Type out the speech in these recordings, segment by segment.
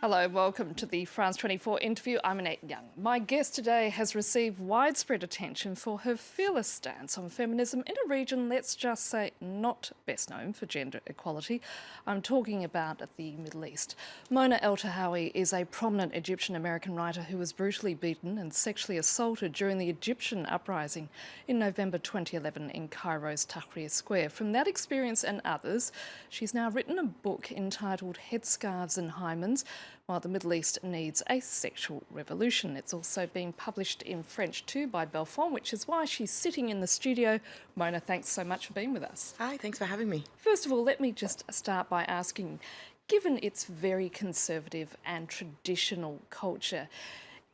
Hello, welcome to the France24 interview. I'm Annette Young. My guest today has received widespread attention for her fearless stance on feminism in a region, let's just say, not best known for gender equality. I'm talking about the Middle East. Mona Eltahawy is a prominent Egyptian-American writer who was brutally beaten and sexually assaulted during the Egyptian uprising in November 2011 in Cairo's Tahrir Square. From that experience and others, she's now written a book entitled Headscarves and Hymens, while the Middle East needs a sexual revolution. It's also been published in French too by Belfond, which is why she's sitting in the studio. Mona, thanks so much for being with us. Hi, thanks for having me. First of all, let me just start by asking, given its very conservative and traditional culture,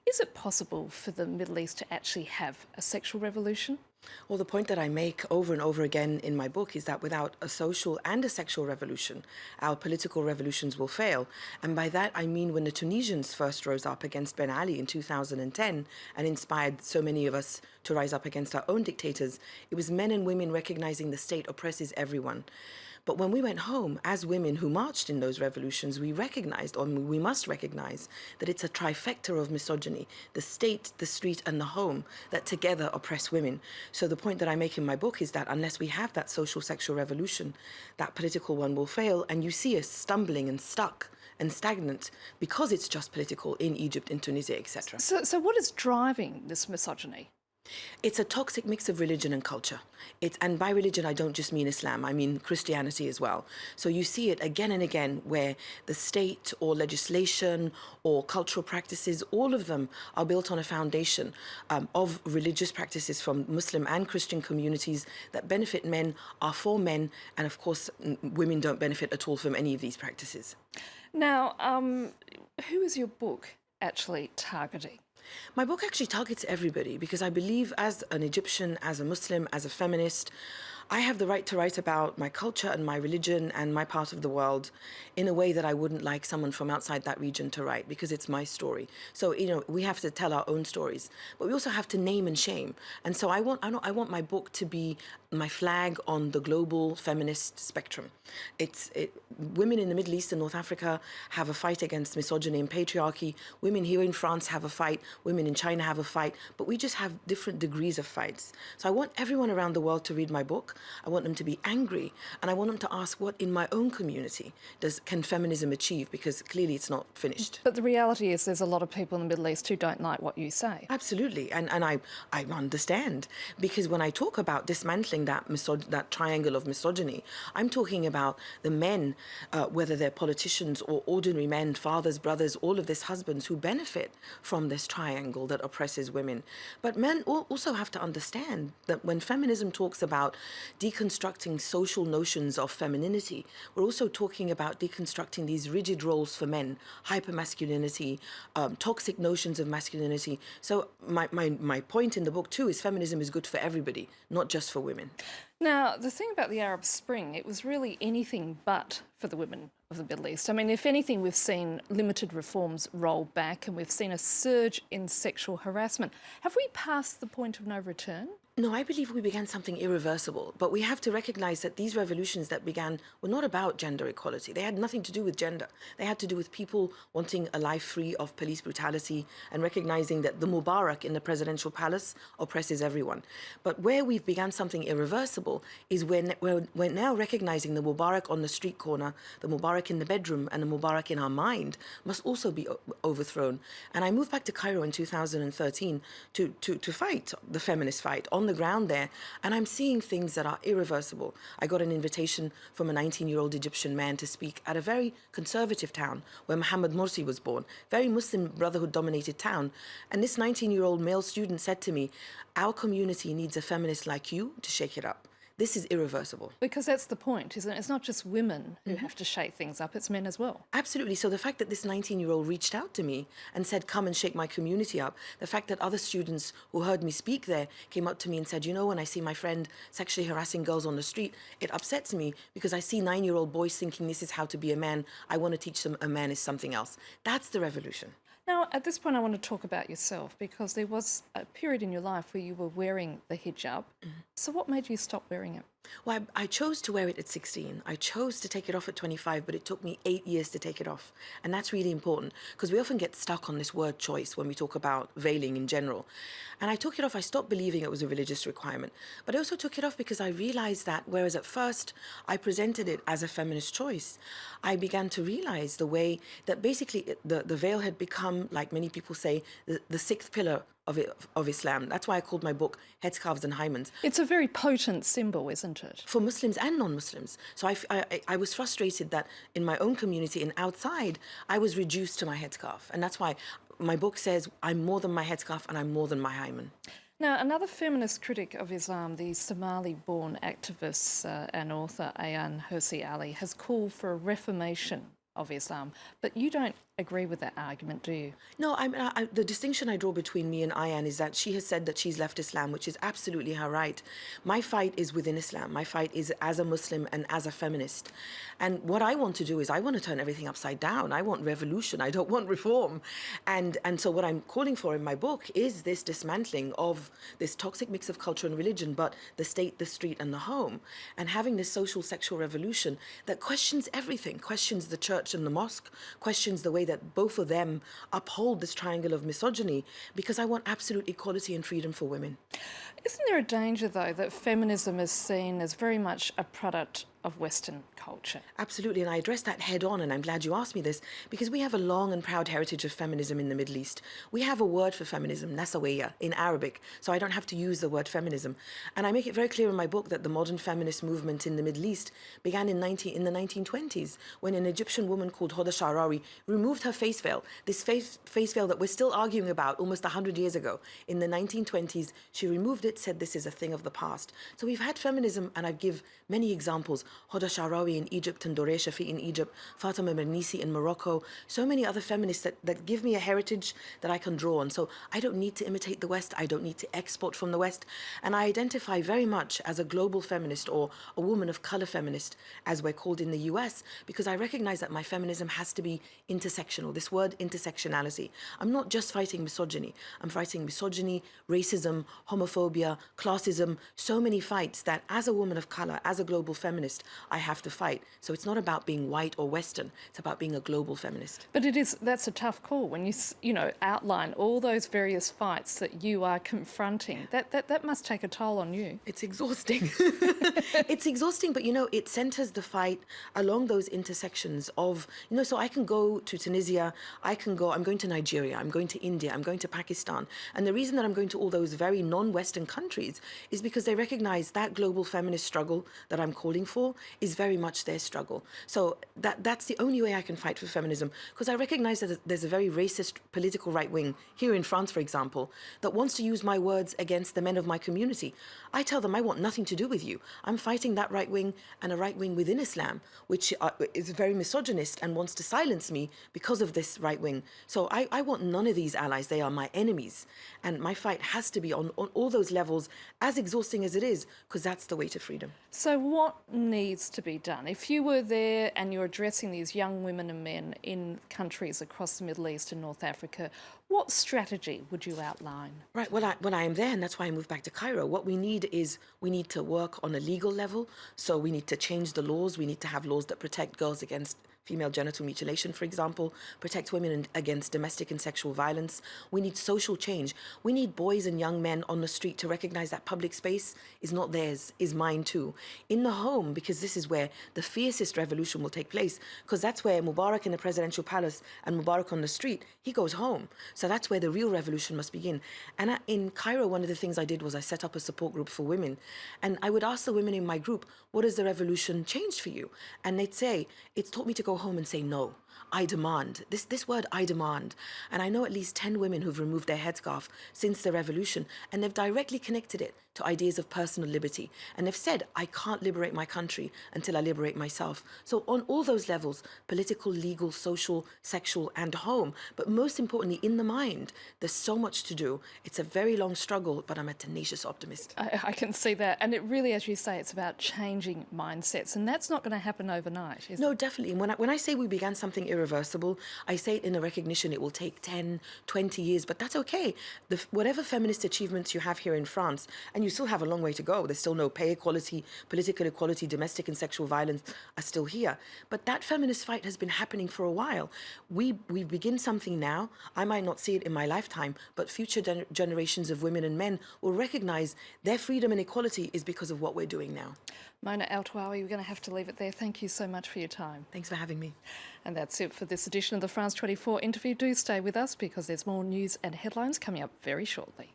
is it possible for the Middle East to actually have a sexual revolution? Well, the point that I make over and over again in my book is that without a social and a sexual revolution, our political revolutions will fail. And by that, I mean when the Tunisians first rose up against Ben Ali in 2010 and inspired so many of us to rise up against our own dictators, it was men and women recognizing the state oppresses everyone. But when we went home, as women who marched in those revolutions, we recognized, or we must recognize, that it's a trifecta of misogyny, the state, the street, and the home, that together oppress women. So the point that I make in my book is that unless we have that social sexual revolution, that political one will fail, and you see us stumbling and stuck and stagnant because it's just political in Egypt, in Tunisia, etc. So what is driving this misogyny? It's a toxic mix of religion and culture. And by religion, I don't just mean Islam, I mean Christianity as well. So you see it again and again where the state or legislation or cultural practices, all of them are built on a foundation of religious practices from Muslim and Christian communities that benefit men, are for men, and of course, women don't benefit at all from any of these practices. Now, who is your book actually targeting? My book actually targets everybody because I believe as an Egyptian, as a Muslim, as a feminist, I have the right to write about my culture and my religion and my part of the world in a way that I wouldn't like someone from outside that region to write because it's my story. So, we have to tell our own stories, but we also have to name and shame. And so I want my book to be my flag on the global feminist spectrum. Women in the Middle East and North Africa have a fight against misogyny and patriarchy. Women here in France have a fight. Women in China have a fight. But we just have different degrees of fights. So I want everyone around the world to read my book. I want them to be angry. And I want them to ask what in my own community can feminism achieve? Because clearly it's not finished. But the reality is there's a lot of people in the Middle East who don't like what you say. Absolutely. And I understand. Because when I talk about dismantling that triangle of misogyny, I'm talking about the men, whether they're politicians or ordinary men, fathers, brothers, all of this husbands who benefit from this triangle that oppresses women. But men also have to understand that when feminism talks about deconstructing social notions of femininity, we're also talking about deconstructing these rigid roles for men, hypermasculinity, toxic notions of masculinity. So my point in the book too is feminism is good for everybody, not just for women. Now, the thing about the Arab Spring, it was really anything but for the women of the Middle East. I mean, if anything, we've seen limited reforms roll back and we've seen a surge in sexual harassment. Have we passed the point of no return? No, I believe we began something irreversible, but we have to recognize that these revolutions that began were not about gender equality. They had nothing to do with gender. They had to do with people wanting a life free of police brutality and recognizing that the Mubarak in the presidential palace oppresses everyone. But where we've begun something irreversible is when we're now recognizing the Mubarak on the street corner, the Mubarak in the bedroom, and the Mubarak in our mind must also be overthrown. And I moved back to Cairo in 2013 to fight the feminist fight on the ground there, and I'm seeing things that are irreversible. I got an invitation from a 19-year-old Egyptian man to speak at a very conservative town where Mohammed Morsi was born, very Muslim Brotherhood-dominated town, and this 19-year-old male student said to me, "Our community needs a feminist like you to shake it up." This is irreversible. Because that's the point, isn't it? It's not just women who have to shake things up, it's men as well. Absolutely. So the fact that this 19-year-old reached out to me and said, come and shake my community up, the fact that other students who heard me speak there came up to me and said, when I see my friend sexually harassing girls on the street, it upsets me because I see 9-year-old boys thinking this is how to be a man. I want to teach them a man is something else. That's the revolution. Now, at this point, I want to talk about yourself because there was a period in your life where you were wearing the hijab. So what made you stop wearing wearing it? Well, I chose to wear it at 16. I chose to take it off at 25, but it took me 8 years to take it off. And that's really important because we often get stuck on this word choice when we talk about veiling in general. And I took it off. I stopped believing it was a religious requirement. But I also took it off because I realized that whereas at first I presented it as a feminist choice, I began to realize the way that basically the veil had become, like many people say, the sixth pillar of Islam. That's why I called my book Headscarves and Hymens. It's a very potent symbol, isn't it? For Muslims and non-Muslims. So I was frustrated that in my own community and outside, I was reduced to my headscarf. And that's why my book says I'm more than my headscarf and I'm more than my hymen. Now, another feminist critic of Islam, the Somali-born activist and author Ayaan Hirsi Ali, has called for a reformation of Islam. But you don't agree with that argument, do you? No, the distinction I draw between me and Ayaan is that she has said that she's left Islam, which is absolutely her right. My fight is within Islam. My fight is as a Muslim and as a feminist. And what I want to do is I want to turn everything upside down. I want revolution. I don't want reform. And so what I'm calling for in my book is this dismantling of this toxic mix of culture and religion, but the state, the street, and the home, and having this social sexual revolution that questions everything, questions the church and the mosque, questions the way that both of them uphold this triangle of misogyny, because I want absolute equality and freedom for women. Isn't there a danger, though, that feminism is seen as very much a product of Western culture? Absolutely, and I address that head on, and I'm glad you asked me this, because we have a long and proud heritage of feminism in the Middle East. We have a word for feminism, nasawiya, in Arabic, so I don't have to use the word feminism. And I make it very clear in my book that the modern feminist movement in the Middle East began in the 1920s, when an Egyptian woman called Hoda Sha'rawi removed her face veil, this face veil that we're still arguing about almost 100 years ago. In the 1920s, she removed it, said this is a thing of the past. So we've had feminism, and I give many examples. Hoda Sha'rawi in Egypt, and Doré Shafi in Egypt, Fatima Mernissi in Morocco, so many other feminists that give me a heritage that I can draw on. So I don't need to imitate the West, I don't need to export from the West, and I identify very much as a global feminist, or a woman of color feminist, as we're called in the US, because I recognize that my feminism has to be intersectional, this word intersectionality. I'm not just fighting misogyny, I'm fighting misogyny, racism, homophobia, classism, so many fights that as a woman of color, as a global feminist, I have to fight. So it's not about being white or Western, it's about being a global feminist. But that's a tough call when you outline all those various fights that you are confronting. That must take a toll on you. It's exhausting. It's exhausting, but it centers the fight along those intersections of, so I can go to Tunisia, I'm going to Nigeria, I'm going to India, I'm going to Pakistan. And the reason that I'm going to all those very non-Western countries is because they recognize that global feminist struggle that I'm calling for is very much their struggle. So that's the only way I can fight for feminism, because I recognize that there's a very racist political right wing here in France, for example, that wants to use my words against the men of my community. I tell them I want nothing to do with you. I'm fighting that right wing, and a right wing within Islam, which is very misogynist and wants to silence me because of this right wing. So I want none of these allies. They are my enemies. And my fight has to be on all those levels, as exhausting as it is, because that's the way to freedom. So what needs to be done? If you were there and you're addressing these young women and men in countries across the Middle East and North Africa, what strategy would you outline? Right, well, I am there, and that's why I moved back to Cairo. What we need to work on a legal level. So we need to change the laws. We need to have laws that protect girls against female genital mutilation, for example, protect women against domestic and sexual violence. We need social change. We need boys and young men on the street to recognize that public space is not theirs, is mine too. In the home, because this is where the fiercest revolution will take place, because that's where Mubarak in the presidential palace and Mubarak on the street, he goes home. So that's where the real revolution must begin. And in Cairo, one of the things I did was I set up a support group for women. And I would ask the women in my group, what has the revolution changed for you? And they'd say, it's taught me to go home and say no. I demand. This word, I demand. And I know at least 10 women who've removed their headscarf since the revolution, and they've directly connected it to ideas of personal liberty. And they've said, I can't liberate my country until I liberate myself. So on all those levels, political, legal, social, sexual, and home, but most importantly, in the mind, there's so much to do. It's a very long struggle, but I'm a tenacious optimist. I can see that. And it really, as you say, it's about changing mindsets. And that's not going to happen overnight, is it? No, definitely. And when I say we began something irreversible. I say it in a recognition it will take 10, 20 years, but that's okay. Whatever feminist achievements you have here in France, and you still have a long way to go, there's still no pay equality, political equality, domestic and sexual violence are still here. But that feminist fight has been happening for a while. We begin something now. I might not see it in my lifetime, but future generations of women and men will recognize their freedom and equality is because of what we're doing now. Mona Eltahawy, we're going to have to leave it there. Thank you so much for your time. Thanks for having me. And that's it for this edition of the France 24 interview. Do stay with us because there's more news and headlines coming up very shortly.